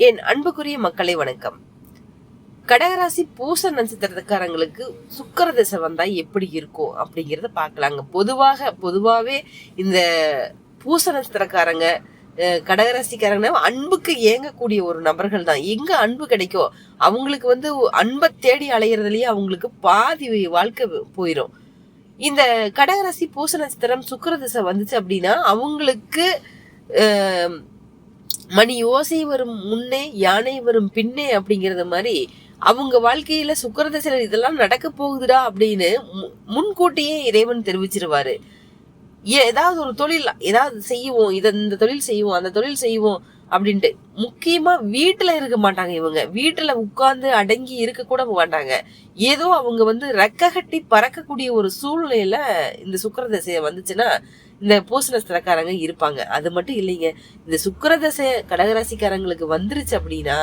என் அன்புக்குரிய மக்களை வணக்கம். கடகராசி பூச நட்சத்திரக்காரங்களுக்கு சுக்கிர திசை வந்தா எப்படி இருக்கும் அப்படிங்கிறத பார்க்கலாங்க. பொதுவாவே இந்த பூச நட்சத்திரக்காரங்க கடகராசிக்காரங்க அன்புக்கு ஏங்கக்கூடிய ஒரு நபர்கள் தான். எங்க அன்பு கிடைக்கும் அவங்களுக்கு அன்பை தேடி அலையிறதுலயே அவங்களுக்கு பாதி வாழ்க்கை போயிடும். இந்த கடகராசி பூச நட்சத்திரம் சுக்கிர திசை வந்துச்சு அப்படின்னா அவங்களுக்கு மணி ஓசை வரும் முன்னே யானை வரும் பின்னே அப்படிங்கறது மாதிரி அவங்க வாழ்க்கையில சுக்கிர திசையில இதெல்லாம் நடக்க போகுதுடா அப்படின்னு முன்கூட்டியே இறைவன் தெரிவிச்சிருவாரு. ஏதாவது ஒரு தொழில் ஏதாவது செய்வோம், இந்த தொழில் செய்வோம், அந்த தொழில் செய்வோம் அப்படின்ட்டு. முக்கியமா வீட்டுல இருக்க மாட்டாங்க. இவங்க வீட்டுல உட்கார்ந்து அடங்கி இருக்க கூட மாட்டாங்க. ஏதோ அவங்க ரெக்க கட்டி பறக்கக்கூடிய ஒரு சூழ்நிலையில இந்த சுக்கிர திசை வந்துச்சுன்னா இந்த பூச நட்சத்திரக்காரங்க இருப்பாங்க. அது மட்டும் இல்லைங்க, இந்த சுக்கிர திசை கடகராசிக்காரங்களுக்கு வந்துருச்சு அப்படின்னா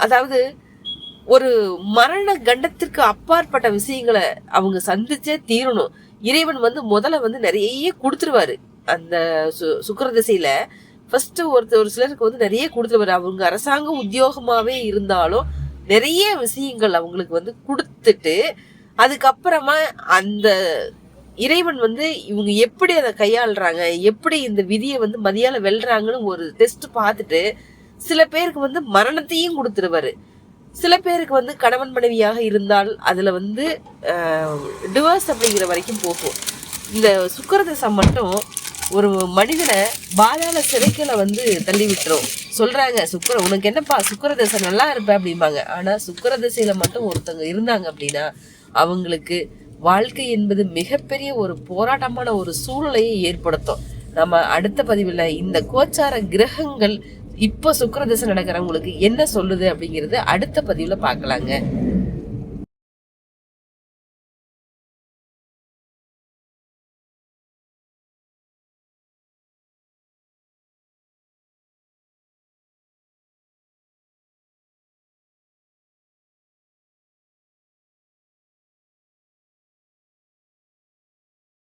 அதாவது ஒரு மரண கண்டத்திற்கு அப்பாற்பட்ட விஷயங்களை அவங்க சந்திச்சே தீரணும். இறைவன் முதல்ல நிறைய கொடுத்துருவாரு. அந்த சுக்கிர திசையில ஃபர்ஸ்ட் ஒரு சிலருக்கு நிறைய கொடுத்துருவாரு. அவங்க அரசாங்க உத்தியோகமாவே இருந்தாலும் நிறைய விஷயங்கள் அவங்களுக்கு கொடுத்துட்டு அதுக்கப்புறமா அந்த இறைவன் இவங்க எப்படி அதை கையாளுறாங்க, எப்படி இந்த விதியை மதியால வெல்றாங்கன்னு ஒரு டெஸ்ட் பார்த்துட்டு சில பேருக்கு மரணத்தையும் கொடுத்துருவாரு. சில பேருக்கு கணவன் மனைவியாக இருந்தால் அதுல டிவோர்ஸ் அப்படிங்கிற வரைக்கும் போகும். இந்த சுக்கிர திசை மட்டும் ஒரு மனிதனை பாதாள சிறைகளை தள்ளி விட்டுரும். சொல்றாங்க உனக்கு என்னப்பா சுக்கிர திசை நல்லா இருப்ப அப்படிம்பாங்க. ஆனா சுக்கிர திசையில மட்டும் ஒருத்தவங்க இருந்தாங்க அப்படின்னா அவங்களுக்கு வாழ்க்கை என்பது மிகப்பெரிய ஒரு போராட்டமான ஒரு சூழ்நிலையை ஏற்படுத்தும். நம்ம அடுத்த பதிவுல இந்த கோச்சார கிரகங்கள் இப்போ சுக்கிர திசை நடக்கிறவங்களுக்கு என்ன சொல்லுது அப்படிங்கிறது அடுத்த பதிவுல பார்க்கலாங்க.